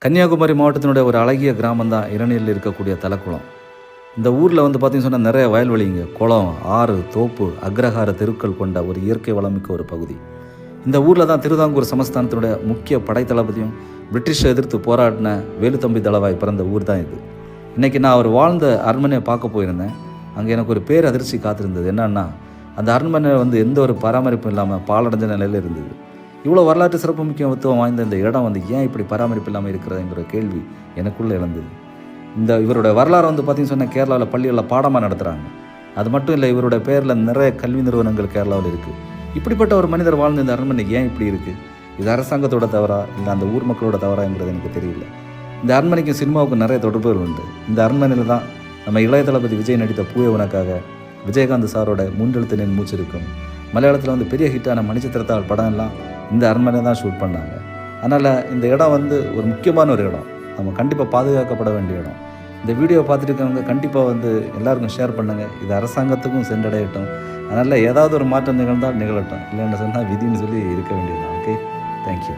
கன்னியாகுமரி மாவட்டத்தினுடைய ஒரு அழகிய கிராமம் தான் இரணியலில் இருக்கக்கூடிய தலக்குளம். இந்த ஊரில் வந்து பார்த்திங்கன்னு சொன்னால் நிறைய வயல்வெளிங்க, குளம், ஆறு, தோப்பு, அக்ரஹார தெருக்கள் கொண்ட ஒரு இயற்கை வளமிக்க ஒரு பகுதி. இந்த ஊரில் தான் திருவிதாங்கூர் சமஸ்தானத்தினுடைய முக்கிய படைத்தளபதியும் பிரிட்டிஷை எதிர்த்து போராடின வேலுத்தம்பி தளவாய் பிறந்த ஊர் தான் இது. இன்றைக்கி நான் அவர் வாழ்ந்த அரண்மனையை பார்க்க போயிருந்தேன். அங்கே எனக்கு ஒரு பேர் அதிர்ச்சி காத்திருந்தது. என்னன்னா, அந்த அரண்மனை வந்து எந்த ஒரு பராமரிப்பும் இல்லாமல் பாலடைஞ்ச நிலையில் இருந்தது. இவ்வளோ வரலாற்று சிறப்பு முக்கியத்துவம் வாய்ந்த இந்த இடம் வந்து ஏன் இப்படி பராமரிப்பு இல்லாமல் இருக்கிறதுங்கிற கேள்வி எனக்குள்ளே எழுந்தது. இவருடைய வரலாறு வந்து பார்த்திங்கன்னு சொன்னால் கேரளாவில் பள்ளிகளில் பாடமாக நடத்துகிறாங்க. அது மட்டும் இல்லை, இவருடைய பேரில் நிறைய கல்வி நிறுவனங்கள் கேரளாவில் இருக்குது. இப்படிப்பட்ட ஒரு மனிதர் வாழ்ந்த இந்த அரண்மனை ஏன் இப்படி இருக்குது? இது அரசாங்கத்தோட தவறா இல்லை அந்த ஊர் மக்களோட தவறாங்கிறது எனக்கு தெரியல. இந்த அரண்மனைக்கும் சினிமாவுக்கும் நிறைய தொடர்புகள் உண்டு. இந்த அரண்மனையில் தான் நம்ம இளைய தளபதி விஜய் நடித்த பூவே உனக்காக, விஜயகாந்த் சாரோட மூன்றெழுத்து நின் மூச்சு இருக்கும், மலையாளத்தில் வந்து பெரிய ஹிட்டான மணிச்சித்திரத்தாள் படம் எல்லாம் இந்த அரண்மனை தான் ஷூட் பண்ணாங்க. அதனால் இந்த இடம் வந்து ஒரு முக்கியமான ஒரு இடம், நம்ம கண்டிப்பாக பாதுகாக்கப்பட வேண்டிய இடம். இந்த வீடியோவை பார்த்துட்டு இருக்கவங்க கண்டிப்பாக வந்து எல்லாருக்கும் ஷேர் பண்ணுங்கள். இது அரசாங்கத்துக்கும் சென்றடையட்டும். அதனால் ஏதாவது ஒரு மாற்றம் நிகழ்ந்தால் நிகழட்டும், இல்லைன்னு சொன்னால் விதின்னு சொல்லி இருக்க வேண்டியதுதான். Okay, thank you.